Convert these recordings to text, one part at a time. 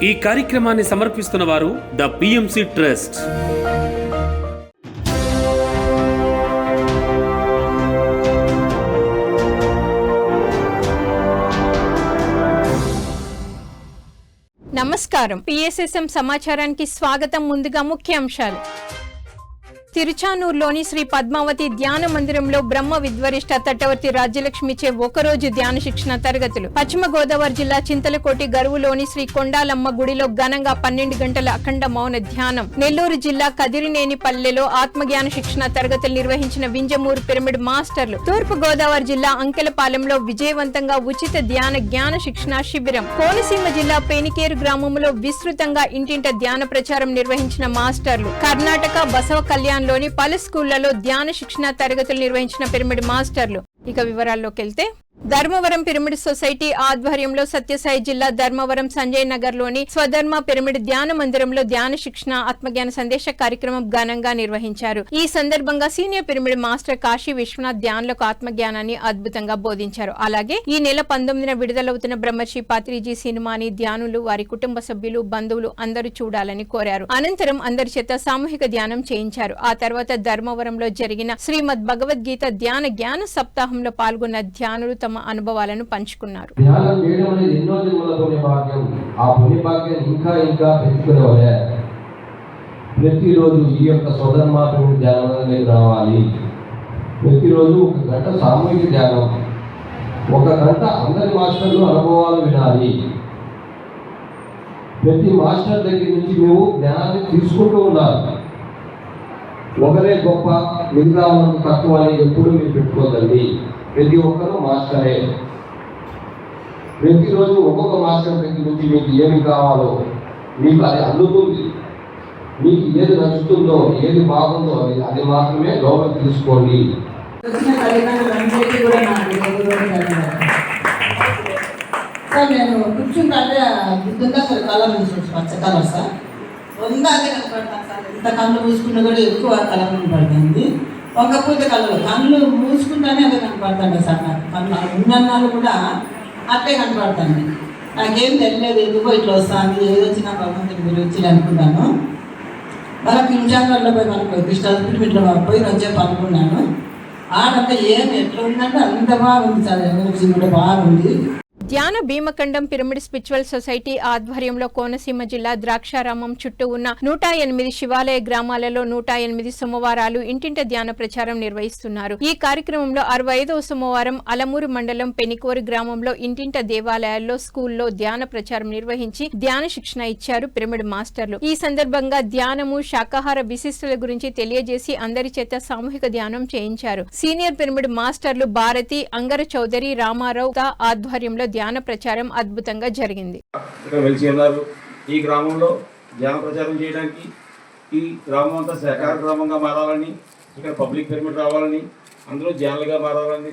ఈ కార్యక్రమాన్ని సమర్పిస్తున్న వారు ద పిఎంసి ట్రస్ట్. నమస్కారం. పిఎస్ఎస్ఎం సమాచారానికి స్వాగతం. ముందుగా ముఖ్యాంశాలు. తిరుచానూరులోని శ్రీ పద్మావతి ధ్యాన మందిరంలో బ్రహ్మ విద్వరిష్ట తట్టవర్తి రాజ్యలక్ష్మిచే ఒకరోజు ధ్యాన శిక్షణ తరగతులు. పశ్చిమ గోదావరి జిల్లా చింతలకోటి గరువులోని శ్రీ కొండాలమ్మ గుడిలో ఘనంగా 12 గంటల అఖండ మౌన ధ్యానం. నెల్లూరు జిల్లా కదిరినేనిపల్లెలో ఆత్మజ్ఞాన శిక్షణ తరగతులు నిర్వహించిన వింజమూరు పిరమిడ్ మాస్టర్లు. తూర్పు గోదావరి జిల్లా అంకెలపాలెంలో విజయవంతంగా ఉచిత జ్ఞాన శిక్షణ శిబిరం. కోనసీమ జిల్లా పేనికేరు గ్రామంలో విస్తృతంగా ఇంటింట ధ్యాన ప్రచారం నిర్వహించిన మాస్టర్లు. కర్ణాటక బసవ కళ్యాణ్ లోని పలు స్కూళ్లలో ధ్యాన శిక్షణ తరగతులు నిర్వహించిన పిరమిడ్ మాస్టర్లు. ఇక వివరాల్లోకి వెళ్తే, ధర్మవరం పిరమిడ్ సొసైటీ ఆధ్వర్యంలో సత్యసాయి జిల్లా ధర్మవరం సంజయ్ నగర్ లోని స్వధర్మ పిరమిడ్ ధ్యాన మందిరంలో ధ్యాన శిక్షణ ఆత్మజ్ఞాన సందేశ కార్యక్రమం ఘనంగా నిర్వహించారు. ఈ సందర్భంగా senior pyramid master Kashi Vishwanath ధ్యానులకు ఆత్మజ్ఞానాన్ని అద్భుతంగా బోధించారు. అలాగే ఈ నెల 19న విడుదలవుతున్న బ్రహ్మర్షి పాత్రిజీ సినిమాని ధ్యానులు, వారి కుటుంబ సభ్యులు, బంధువులు అందరూ చూడాలని కోరారు. అనంతరం అందరి చేత సామూహిక ధ్యానం చేయించారు. ఆ తర్వాత ధర్మవరంలో జరిగిన శ్రీమద్ భగవద్గీత జ్ఞాన సప్తాహంలో పాల్గొన్న ధ్యానులు తమ అనుభవాలను పంచుకున్నారు. ధ్యానం చేయడం అనేది ఎన్నో జన్మల పుణ్యభాగ్యం. ఆ పుణ్యభాగ్యాన్ని ఇంకా పెంచుకునేవారే ప్రతిరోజు ఈ యొక్క స్వధర్మాత్మ ధ్యానం రావాలి. ప్రతిరోజు 1 గంట సామూహిక ధ్యానం, 1 గంట అందరి మాస్టర్లు అనుభవాలు వినాలి. ప్రతి మాస్టర్ దగ్గర నుంచి మేము జ్ఞానాన్ని తీసుకుంటూ ఉండాలి. ఒకరే గొప్ప, మిగతా తక్కువ అని ఎప్పుడు మీరు పెట్టుకోదండి. ప్రతి ఒక్కరూ మాస్టరే. ప్రతిరోజు ఒక్కొక్క మాస్టర్ దగ్గర నుంచి మీకు ఏమి కావాలో మీకు అది అందుతుంది. మీకు ఏది నచ్చుతుందో, ఏది బాగుందో అది మాత్రమే లోపల తీసుకోండి. నేను కూర్చుంటే గుర్తుందా సార్, కలర్ పచ్చ కలర్ సార్ ఉందాకే కనపడతాను సార్. ఇంత కళ్ళు మూసుకున్నా కూడా ఎక్కువ కలర్ కనపడుతుంది. ఒక్కపోతే కళ్ళు మూసుకుంటానే అదే కనపడుతుంది సార్. నాకు కళ్ళు ఉన్నన్నాళ్ళు కూడా అట్టే కనపడుతుంది. నాకేం తెలియలేదు, ఎందుకో ఇట్లా వస్తుంది, ఏది వచ్చినా భగవంతుని మీరు వచ్చి అనుకున్నాను. మళ్ళీ పింఛాంగర్లో పోయి మనకు పిరమిడ్లో పోయి వచ్చేపు అనుకున్నాను. ఆడంతా ఏం ఎట్లా ఉందంటే అంత బాగుంది సార్. ఎనర్జీ కూడా బాగుంది. ధ్యాన భీమఖండం పిరమిడ్ స్పిరిచువల్ సొసైటీ ఆధ్వర్యంలో కోనసీమ జిల్లా ద్రాక్షారామం చుట్టూ ఉన్న 108 శివాలయ గ్రామాలలో 108 సోమవారాలు ఇంటింట ధ్యాన ప్రచారం నిర్వహిస్తున్నారు. ఈ కార్యక్రమంలో 65వ సోమవారం అలమూరు మండలం పెనికోరు గ్రామంలో ఇంటింట దేవాలయాల్లో, స్కూల్లో ధ్యాన ప్రచారం నిర్వహించి ధ్యాన శిక్షణ ఇచ్చారు పిరమిడ్ మాస్టర్లు. ఈ సందర్భంగా ధ్యానము, శాకాహార విశిష్టల గురించి తెలియజేసి అందరి చేత సామూహిక ధ్యానం చేయించారు. సీనియర్ పిరమిడ్ మాస్టర్లు భారతి, అంగర చౌదరి, రామారావు ఆధ్వర్యంలో ధ్యాన ప్రచారం అద్భుతంగా జరిగింది. ఈ గ్రామంలో ధ్యాన ప్రచారం చేయడానికి, ఈ గ్రామం అంతా సహకార గ్రామంగా మారాలని, ఇక్కడ పబ్లిక్ పిరమిడ్ రావాలని, అందరూ ధ్యానులుగా మారాలని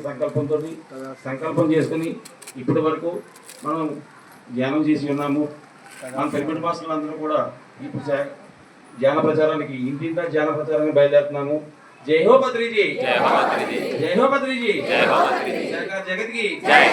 సంకల్పం చేసుకుని ఇప్పటి వరకు మనం ధ్యానం చేసి ఉన్నాము. మన పిరమిడ్ మాస్టర్లు అందరూ కూడా ఇప్పుడు ధ్యాన ప్రచారానికి, ఇంటింటా ధ్యాన ప్రచారానికి బయలుదేరుతున్నాము. జై హో బద్రీజీ, జై హో బద్రీజీ, జగత్కి జై.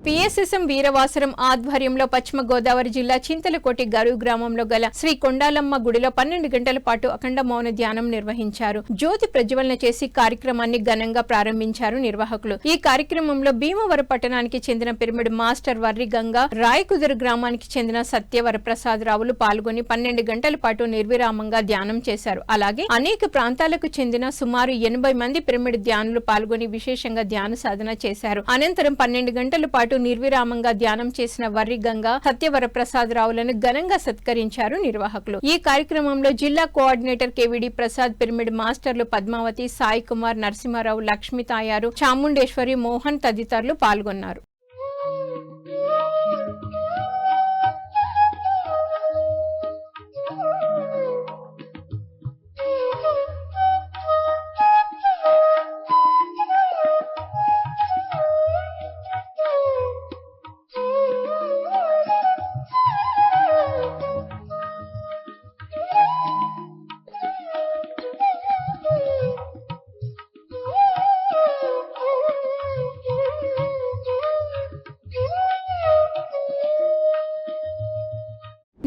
పిఎస్ఎస్ఎం వీరవాసరం ఆధ్వర్యంలో పశ్చిమ గోదావరి జిల్లా చింతలకోటి గరువు గ్రామంలో గల శ్రీ కొండాలమ్మ గుడిలో 12 గంటల పాటు అఖండ మౌన ధ్యానం నిర్వహించారు. జ్యోతి ప్రజ్వలన చేసి కార్యక్రమాన్ని ఘనంగా ప్రారంభించారు నిర్వాహకులు. ఈ కార్యక్రమంలో భీమవరం పట్టణానికి చెందిన pyramid master worry Ganga, Rayakuduru గ్రామానికి చెందిన సత్యవరప్రసాద్ రావులు పాల్గొని 12 గంటల పాటు నిర్విరామంగా ధ్యానం చేశారు. అలాగే అనేక ప్రాంతాలకు చెందిన సుమారు 80 మంది పిరమిడ్ ధ్యానులు పాల్గొని విశేషంగా ధ్యాన సాధన చేశారు. అనంతరం 12 గంటల పాటు నిర్విరామంగా ధ్యానం చేసిన వర్రి గంగా, సత్యవరప్రసాద్ రావులను ఘనంగా సత్కరించారు నిర్వాహకులు. ఈ కార్యక్రమంలో జిల్లా కోఆర్డినేటర్ కేవిడి ప్రసాద్, పిరమిడ్ మాస్టర్లు పద్మావతి, సాయి కుమార్, నరసింహారావు, లక్ష్మీ తాయారు, చాముండేశ్వరి, మోహన్ తదితరులు పాల్గొన్నారు.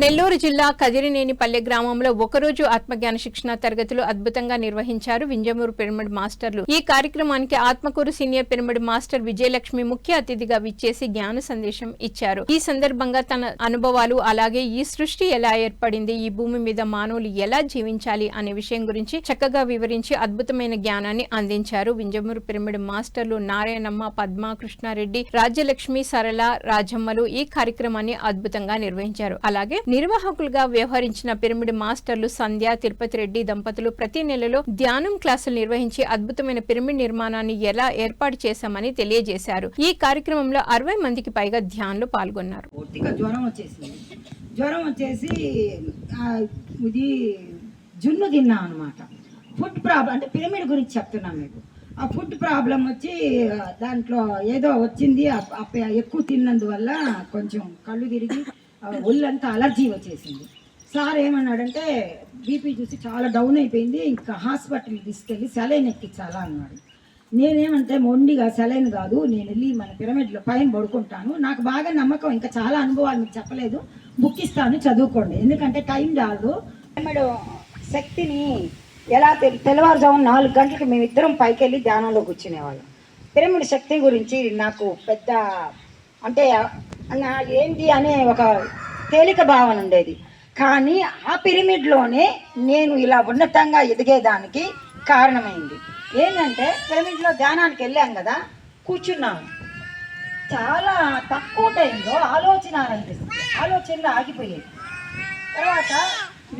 నెల్లూరు జిల్లా కదిరినేనిపల్లె గ్రామంలో ఒకరోజు ఆత్మజ్ఞాన శిక్షణ తరగతులు అద్భుతంగా నిర్వహించారు వింజమూరు పిరమిడ్ మాస్టర్లు. ఈ కార్యక్రమానికి Atmakur senior pyramid master Vijayalakshmi ముఖ్య అతిథిగా విచ్చేసి జ్ఞాన సందేశం ఇచ్చారు. ఈ సందర్భంగా తన అనుభవాలు, అలాగే ఈ సృష్టి ఎలా ఏర్పడింది, ఈ భూమి మీద మానవులు ఎలా జీవించాలి అనే విషయం గురించి చక్కగా వివరించి అద్భుతమైన జ్ఞానాన్ని అందించారు. వింజమూరు పిరమిడ్ మాస్టర్లు నారాయణమ్మ, పద్మ, కృష్ణారెడ్డి, రాజ్యలక్ష్మి, సరళ, రాజమ్మలు ఈ కార్యక్రమాన్ని అద్భుతంగా నిర్వహించారు. అలాగే నిర్వాహకులుగా వ్యవహరించిన పిరమిడ్ మాస్టర్లు సంధ్య, తిరుపతి రెడ్డి దంపతులు ప్రతి నెలలో ధ్యానం క్లాసులు నిర్వహించి అద్భుతమైన పిరమిడ్ నిర్మాణాన్ని ఎలా ఏర్పాటు చేశామని తెలియజేశారు. ఈ కార్యక్రమంలో 60 మందికి పైగా ధ్యానులు పాల్గొన్నారు. పూర్తిగా జ్వరం వచ్చేసి ఇది జున్ను తిన్నా అనమాట. ఫుడ్ ప్రాబ్లం అంటే పిరమిడ్ గురించి చెప్తున్నాను మీకు. ఆ ఫుడ్ ప్రాబ్లం వచ్చి దాంట్లో ఏదో వచ్చింది, ఎక్కువ తిన్నందువల్ల కొంచెం కళ్ళు తిరిగి ఒళ్ళంతా అలర్జీ వచ్చేసింది. సార్ ఏమన్నాడంటే బీపీ చూసి చాలా డౌన్ అయిపోయింది, ఇంకా హాస్పిటల్కి తీసుకెళ్ళి సెలైన్ ఎక్కించాలా అన్నాడు. నేనేమంటే మొండిగా సెలైన్ కాదు, నేను వెళ్ళి మన పిరమిడ్లో పైన పడుకుంటాను, నాకు బాగా నమ్మకం, ఇంకా చాలా అనుభవాలు మీకు చెప్పలేదు, బుక్ ఇస్తాను చదువుకోండి, ఎందుకంటే టైం రాదు. పిరమిడ్ శక్తిని ఎలా తెల్లవారుజామున 4 గంటలకు మేమిద్దరం పైకి వెళ్ళి ధ్యానంలో కూర్చునేవాళ్ళం. పిరమిడ్ శక్తి గురించి నాకు పెద్ద అంటే ఏంటి అనే ఒక తేలిక భావన ఉండేది. కానీ ఆ పిరమిడ్లోనే నేను ఇలా ఉన్నతంగా ఎదిగేదానికి కారణమైంది ఏంటంటే, పిరమిడ్లో ధ్యానానికి వెళ్ళాం కదా, కూర్చున్నాను, చాలా తక్కువ టైంలో ఆలోచనలు ఆగిపోయాయి. తర్వాత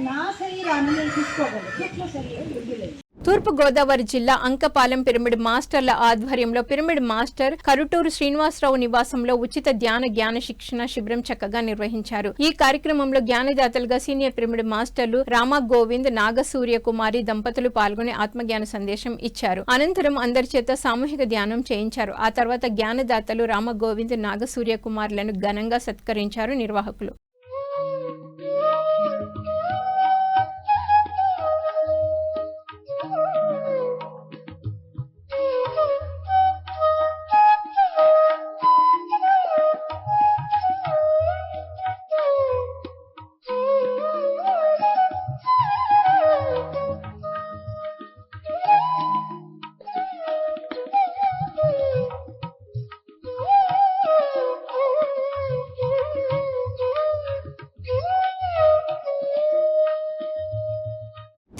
నా శరీరాన్ని నేను తీసుకోగలను, సూక్ష్మ శరీరం ఎదుగులేదు. తూర్పు గోదావరి జిల్లా అంకపాలెం పిరమిడ్ మాస్టర్ల ఆధ్వర్యంలో పిరమిడ్ మాస్టర్ కరుటూరు శ్రీనివాసరావు నివాసంలో ఉచిత జ్ఞాన శిక్షణ శిబిరం చక్కగా నిర్వహించారు. ఈ కార్యక్రమంలో జ్ఞానదాతలుగా సీనియర్ పిరమిడ్ మాస్టర్లు రామ గోవింద్, నాగసూర్య కుమారి దంపతులు పాల్గొని ఆత్మజ్ఞాన సందేశం ఇచ్చారు. అనంతరం అందరి చేత సామూహిక ధ్యానం చేయించారు. ఆ తర్వాత జ్ఞానదాతలు రామ గోవింద్, నాగసూర్య కుమారులను ఘనంగా సత్కరించారు నిర్వాహకులు.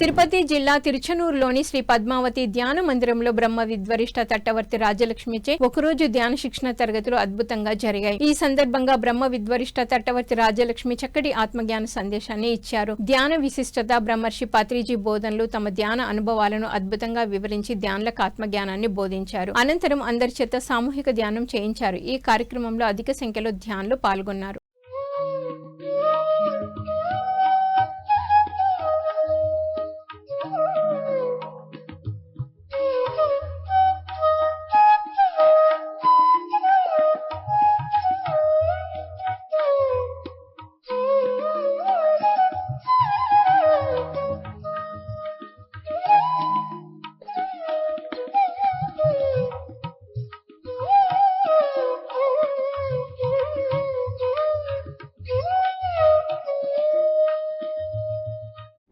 తిరుపతి జిల్లా తిరుచనూరులోని శ్రీ పద్మావతి ధ్యాన మందిరంలో బ్రహ్మ విద్వరిష్ట తట్టవర్తి రాజలక్ష్మిచే ఒకరోజు ధ్యాన శిక్షణ తరగతులు అద్భుతంగా జరిగాయి. ఈ సందర్భంగా బ్రహ్మ విద్వరిష్ట తట్టవర్తి రాజలక్ష్మి చక్కటి ఆత్మజ్ఞాన సందేశాన్ని ఇచ్చారు. ధ్యాన విశిష్టత, బ్రహ్మర్షి పత్రిజీ బోధనలు, తమ ధ్యాన అనుభవాలను అద్భుతంగా వివరించి ధ్యానులకు ఆత్మజ్ఞానాన్ని బోధించారు. అనంతరం అందరి చేత సామూహిక ధ్యానం చేయించారు. ఈ కార్యక్రమంలో అధిక సంఖ్యలో ధ్యానులు పాల్గొన్నారు.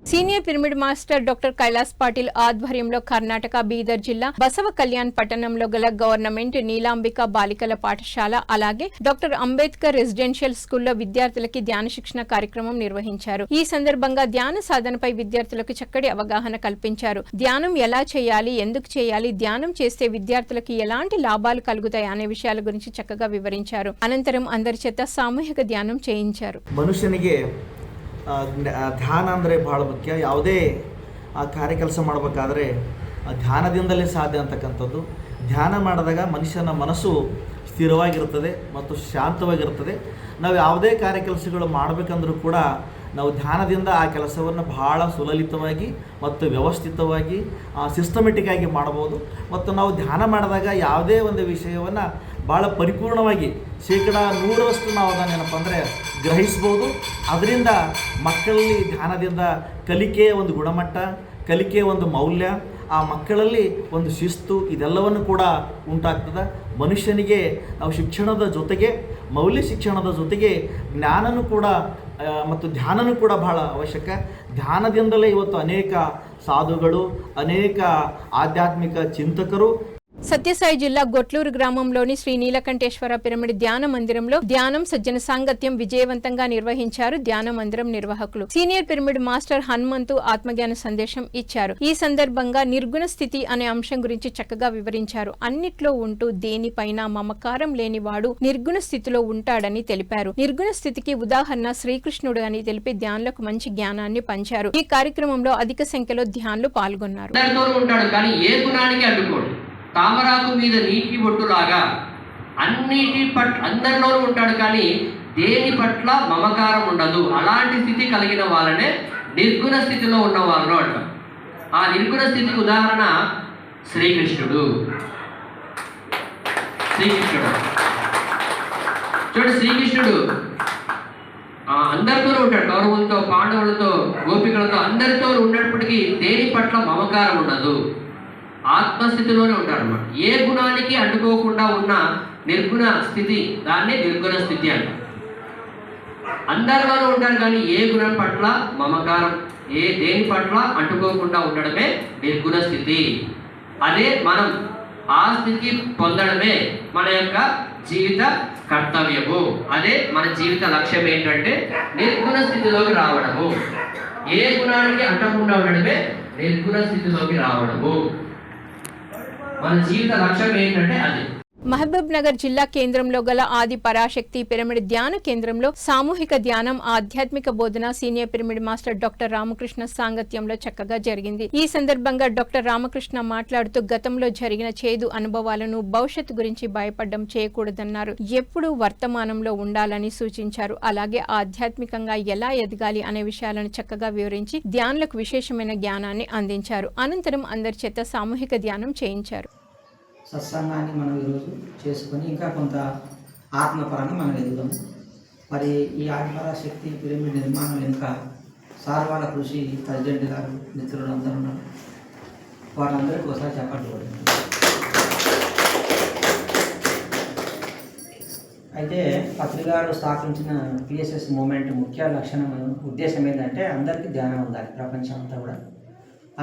Senior pyramid master doctor Kailas Patil ఆధ్వర్యంలో కర్ణాటక బీదర్ జిల్లా బసవ కళ్యాణ్ పట్టణంలో గల గవర్నమెంట్ నీలాంబిక బాలికల పాఠశాల, అలాగే డాక్టర్ అంబేద్కర్ రెసిడెన్షియల్ స్కూల్లో విద్యార్థులకి ధ్యాన శిక్షణ కార్యక్రమం నిర్వహించారు. ఈ సందర్భంగా ధ్యాన సాధనపై విద్యార్థులకు చక్కటి అవగాహన కల్పించారు. ధ్యానం ఎలా చేయాలి, ఎందుకు చేయాలి, ధ్యానం చేస్తే విద్యార్థులకు ఎలాంటి లాభాలు కలుగుతాయి అనే విషయాల గురించి చక్కగా వివరించారు. అనంతరం అందరి చేత సామూహిక ధ్యానం చేయించారు. ಮನುಷ್ಯನಿಗೆ ಧ್ಯಾನ ಅಂದರೆ ಭಾಳ ಮುಖ್ಯ. ಯಾವುದೇ ಕಾರ್ಯ ಕೆಲಸ ಮಾಡಬೇಕಾದ್ರೆ ಧ್ಯಾನದಿಂದಲೇ ಸಾಧ್ಯ ಅಂತಕ್ಕಂಥದ್ದು. ಧ್ಯಾನ ಮಾಡಿದಾಗ ಮನುಷ್ಯನ ಮನಸ್ಸು ಸ್ಥಿರವಾಗಿರುತ್ತದೆ ಮತ್ತು ಶಾಂತವಾಗಿರುತ್ತದೆ. ನಾವು ಯಾವುದೇ ಕಾರ್ಯ ಕೆಲಸಗಳು ಮಾಡಬೇಕಂದ್ರೂ ಕೂಡ ನಾವು ಧ್ಯಾನದಿಂದ ಆ ಕೆಲಸವನ್ನು ಬಹಳ ಸುಲಲಿತವಾಗಿ ಮತ್ತು ವ್ಯವಸ್ಥಿತವಾಗಿ ಸಿಸ್ಟಮೆಟಿಕ್ ಆಗಿ ಮಾಡಬಹುದು. ಮತ್ತು ನಾವು ಧ್ಯಾನ ಮಾಡಿದಾಗ ಯಾವುದೇ ಒಂದು ವಿಷಯವನ್ನು ಭಾಳ ಪರಿಪೂರ್ಣವಾಗಿ 100% ನಾವು ಅದನ್ನೇನಪ್ಪ ಅಂದರೆ ಗ್ರಹಿಸ್ಬೋದು. ಅದರಿಂದ ಮಕ್ಕಳಲ್ಲಿ ಧ್ಯಾನದಿಂದ ಕಲಿಕೆಯ ಒಂದು ಗುಣಮಟ್ಟ, ಕಲಿಕೆಯ ಒಂದು ಮೌಲ್ಯ, ಆ ಮಕ್ಕಳಲ್ಲಿ ಒಂದು ಶಿಸ್ತು ಇದೆಲ್ಲವನ್ನು ಕೂಡ ಉಂಟಾಗ್ತದೆ. ಮನುಷ್ಯನಿಗೆ ನಾವು ಶಿಕ್ಷಣದ ಜೊತೆಗೆ, ಮೌಲ್ಯ ಶಿಕ್ಷಣದ ಜೊತೆಗೆ ಜ್ಞಾನನೂ ಕೂಡ ಮತ್ತು ಧ್ಯಾನನೂ ಕೂಡ ಬಹಳ ಅವಶ್ಯಕ. ಧ್ಯಾನದಿಂದಲೇ ಇವತ್ತು ಅನೇಕ ಸಾಧುಗಳು, ಅನೇಕ ಆಧ್ಯಾತ್ಮಿಕ ಚಿಂತಕರು. సత్యసాయి జిల్లా గొట్లూరు గ్రామంలోని శ్రీ నీలకంఠేశ్వర పిరమిడ్ ధ్యాన మందిరంలో ధ్యానం సజ్జన సాంగత్యం విజయవంతంగా నిర్వహించారు ధ్యాన మందిరం నిర్వాహకులు. సీనియర్ పిరమిడ్ మాస్టర్ హనుమంతు ఆత్మజ్ఞాన సందేశం ఇచ్చారు. ఈ సందర్భంగా నిర్గుణ స్థితి అనే అంశం గురించి చక్కగా వివరించారు. అన్నిట్లో ఉంటూ దేనిపైన మమకారం లేనివాడు నిర్గుణ స్థితిలో ఉంటాడని తెలిపారు. నిర్గుణ స్థితికి ఉదాహరణ శ్రీకృష్ణుడు అని తెలిపి ధ్యానులకు మంచి జ్ఞానాన్ని పంచారు. ఈ కార్యక్రమంలో అధిక సంఖ్యలో ధ్యానులు పాల్గొన్నారు. తామరాకు మీద నీటి బొట్టులాగా అందరిలోనూ ఉంటాడు, కానీ దేని పట్ల మమకారం ఉండదు. అలాంటి స్థితి కలిగిన వాళ్ళనే నిర్గుణ స్థితిలో ఉన్న వాళ్ళు అంటాం. ఆ నిర్గుణ స్థితికి ఉదాహరణ శ్రీకృష్ణుడు. చూడండి, శ్రీకృష్ణుడు అందరితో ఉంటాడు. కౌరవులతో, పాండవులతో, గోపికలతో అందరితో ఉన్నప్పటికీ దేని పట్ల మమకారం ఉండదు. ఆత్మస్థితిలోనే ఉంటారు అన్నమాట. ఏ గుణానికి అంటుకోకుండా ఉన్న నిర్గుణ స్థితి, దాన్ని నిర్గుణ స్థితి అంటారు. అందరిలోనూ ఉంటారు, కానీ ఏ గుణం పట్ల మమకారం, దేని పట్ల అంటుకోకుండా ఉండడమే నిర్గుణ స్థితి. అదే మనం ఆ స్థితికి పొందడమే మన యొక్క జీవిత కర్తవ్యము. అదే మన జీవిత లక్ష్యం ఏంటంటే నిర్గుణ స్థితిలోకి రావడము. ఏ గుణానికి అంటకుండా ఉండడమే నిర్గుణ స్థితిలోకి రావడము. మన జీవిత లక్ష్యం ఏంటంటే అది. మహబూబ్ నగర్ జిల్లా కేంద్రంలో గల ఆది పరాశక్తి పిరమిడ్ ధ్యాన కేంద్రంలో సామూహిక ధ్యానం, ఆధ్యాత్మిక బోధన senior pyramid master doctor Ramakrishna సాంగత్యంలో చక్కగా జరిగింది. ఈ సందర్భంగా డాక్టర్ రామకృష్ణ మాట్లాడుతూ గతంలో జరిగిన చేదు అనుభవాలను, భవిష్యత్తు గురించి భయపడడం చేయకూడదన్నారు. ఎప్పుడూ వర్తమానంలో ఉండాలని సూచించారు. అలాగే ఆధ్యాత్మికంగా ఎలా ఎదగాలి అనే విషయాలను చక్కగా వివరించి ధ్యానులకు విశేషమైన జ్ఞానాన్ని అందించారు. అనంతరం అందరి చేత సామూహిక ధ్యానం చేయించారు. సత్సంగాన్ని మనం ఈరోజు చేసుకొని ఇంకా కొంత ఆత్మపరంగా మనం ఎదుగుదాము. మరి ఈ ఆత్మపరాశక్తి పిరమిడ్ నిర్మాణం ఇంకా సార్ వాళ్ళ కృషి, ప్రెసిడెంట్ గారు, మిత్రులు అందరూ ఉన్నారు. వాళ్ళందరికీ ఒకసారి చెప్పండి. అయితే పత్రి గారు స్థాపించిన పిఎస్ఎస్ మూమెంట్ ముఖ్య లక్షణం, ఉద్దేశం ఏంటంటే అందరికీ ధ్యానం ఉండాలి. ప్రపంచం అంతా కూడా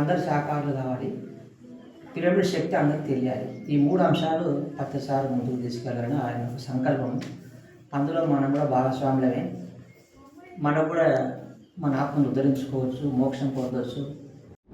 అందరు సహకారులు కావాలి. పిరమిడ్ శక్తి అందరికి తెలియాలి. ఈ 3 అంశాలు పత్రిసారి ముందుకు తీసుకెళ్ళాలని ఆయన సంకల్పం. అందులో మనం కూడా భాగస్వాములమే. మనం కూడా మన ఆత్మను ఉద్ధరించుకోవచ్చు, మోక్షం పొందవచ్చు.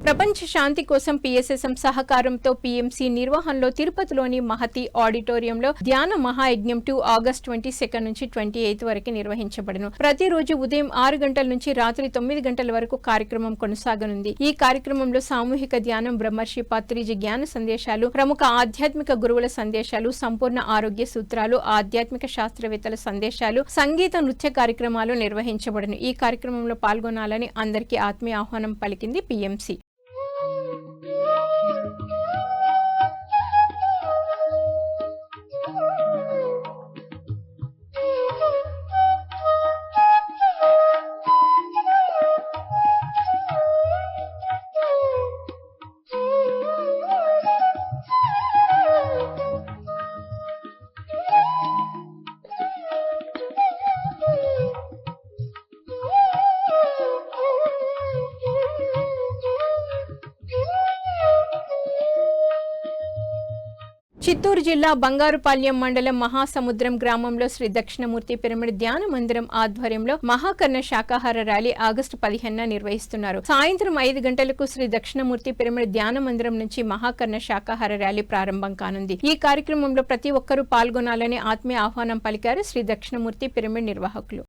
ప్రపంచ శాంతి కోసం పిఎస్ఎస్ఎం సహకారంతో పిఎంసి నిర్వహణలో తిరుపతిలోని మహతి ఆడిటోరియంలో ధ్యాన మహాయజ్ఞం 2 ఆగస్టు 22 నుంచి 28 వరకు నిర్వహించబడను. ప్రతిరోజు ఉదయం 6 గంటల నుంచి రాత్రి 9 గంటల వరకు కార్యక్రమం కొనసాగనుంది. ఈ కార్యక్రమంలో సామూహిక ధ్యానం, బ్రహ్మర్షి పత్రిజీ జ్ఞాన సందేశాలు, ప్రముఖ ఆధ్యాత్మిక గురువుల సందేశాలు, సంపూర్ణ ఆరోగ్య సూత్రాలు, ఆధ్యాత్మిక శాస్త్రవేత్తల సందేశాలు, సంగీత నృత్య కార్యక్రమాలు నిర్వహించబడను. ఈ కార్యక్రమంలో పాల్గొనాలని అందరికీ ఆత్మీయ ఆహ్వానం పలికింది పిఎంసి. చిత్తూరు జిల్లా బంగారుపాళ్యం మండలం మహాసముద్రం గ్రామంలో శ్రీ దక్షిణమూర్తి పిరమిడ్ ధ్యాన మందిరం ఆధ్వర్యంలో మహాకర్ణ శాకాహార ర్యాలీ ఆగస్టు 15న నిర్వహిస్తున్నారు. సాయంత్రం 5 గంటలకు శ్రీ దక్షిణమూర్తి పిరమిడ్ ధ్యాన మందిరం నుంచి మహాకర్ణ శాకాహార ర్యాలీ ప్రారంభం కానుంది. ఈ కార్యక్రమంలో ప్రతి ఒక్కరూ పాల్గొనాలని ఆత్మీయ ఆహ్వానం పలికారు శ్రీ దక్షిణమూర్తి పిరమిడ్ నిర్వాహకులు.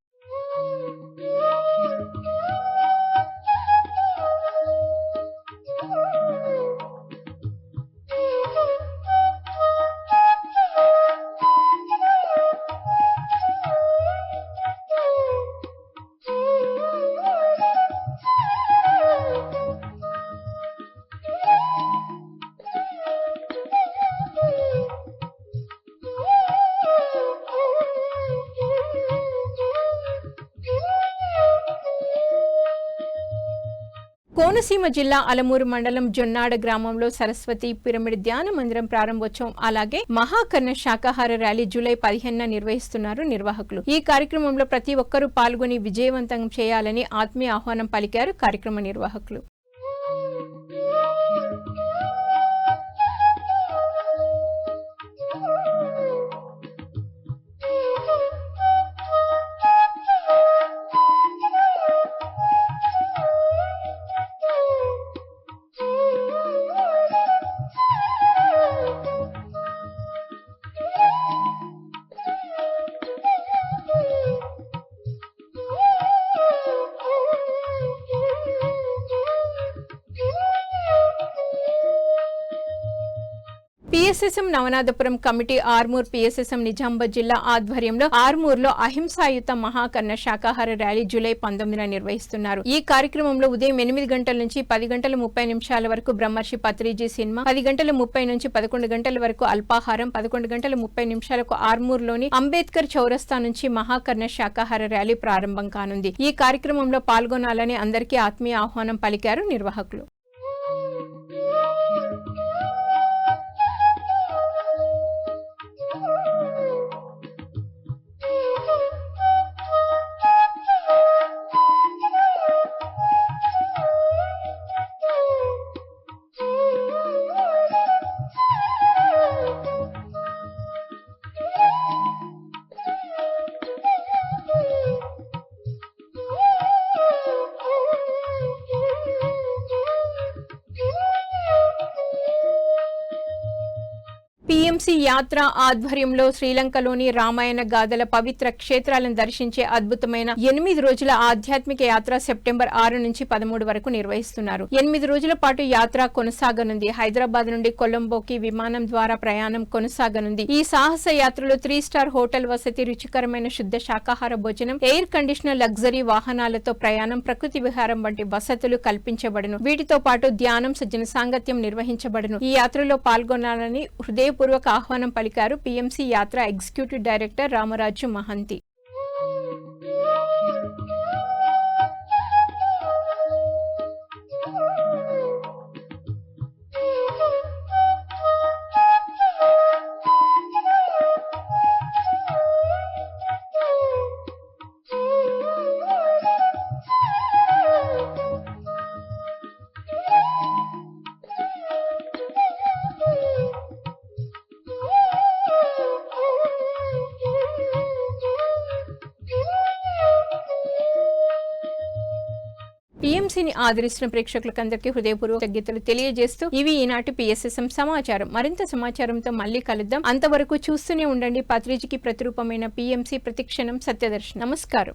కోనసీమ జిల్లా అలమూరు మండలం జొన్నాడ గ్రామంలో సరస్వతి పిరమిడ్ ధ్యాన మందిరం ప్రారంభోత్సవం అలాగే మహాకర్ణ శాకాహార ర్యాలీ జూలై 15న నిర్వహిస్తున్నారు నిర్వాహకులు. ఈ కార్యక్రమంలో ప్రతి ఒక్కరూ పాల్గొని విజయవంతం చేయాలని ఆత్మీయ ఆహ్వానం పలికారు కార్యక్రమ నిర్వాహకులు. PSSM Navanathapuram committee Armoor PSSM Nizamabad జిల్లా ఆధ్వర్యంలో ఆర్మూర్లో అహింసాయుత మహాకర్ణ శాకాహార ర్యాలీ జూలై 19న నిర్వహిస్తున్నారు. ఈ కార్యక్రమంలో ఉదయం 8 గంటల నుంచి 10 గంటల 30 నిమిషాల వరకు బ్రహ్మర్షి పత్రిజీ సినిమా, 10 గంటల 30 నుంచి 11 గంటల వరకు అల్పాహారం, 11 గంటల 30 నిమిషాలకు ఆర్మూర్లోని అంబేద్కర్ చౌరస్తా నుంచి మహాకర్ణ శాకాహార ర్యాలీ ప్రారంభం కానుంది. ఈ కార్యక్రమంలో పాల్గొనాలని అందరికీ ఆత్మీయ ఆహ్వానం పలికారు నిర్వాహకులు. పిఎంసి యాత్ర ఆధ్వర్యంలో శ్రీలంకలోని రామాయణ గాథల పవిత్ర క్షేత్రాలను దర్శించే అద్భుతమైన 8 రోజుల ఆధ్యాత్మిక యాత్ర సెప్టెంబర్ 6 నుంచి 13 వరకు నిర్వహిస్తున్నారు. 8 రోజుల పాటు యాత్ర కొనసాగనుంది. హైదరాబాద్ నుండి కొలంబోకి విమానం ద్వారా ప్రయాణం కొనసాగనుంది. ఈ సాహస యాత్రలో 3 స్టార్ హోటల్ వసతి, రుచికరమైన శుద్ధ శాకాహార భోజనం, ఎయిర్ కండిషనర్ లగ్జరీ వాహనాలతో ప్రయాణం, ప్రకృతి విహారం వంటి వసతులు కల్పించబడును. వీటితో పాటు ధ్యానం, సజ్జన సాంగత్యం నిర్వహించబడును. ఈ యాత్రలో పాల్గొనాలని హృదయపూర్వక ఆహ్వానం పలికారు పిఎంసి యాత్ర ఎగ్జిక్యూటివ్ డైరెక్టర్ రామరాజు మహంతి. పిఎంసిని ఆదరిస్తున్న ప్రేక్షకులందరికీ హృదయపూర్వక కృతజ్ఞతలు తెలియజేస్తూ ఇవి ఈనాటి పిఎస్ఎస్ఎం సమాచారం. మరింత సమాచారంతో మళ్ళీ కలుద్దాం. అంతవరకు చూస్తూనే ఉండండి పత్రిజీకి ప్రతిరూపమైన పిఎంసి ప్రతిక్షణం సత్యదర్శనం. నమస్కారం.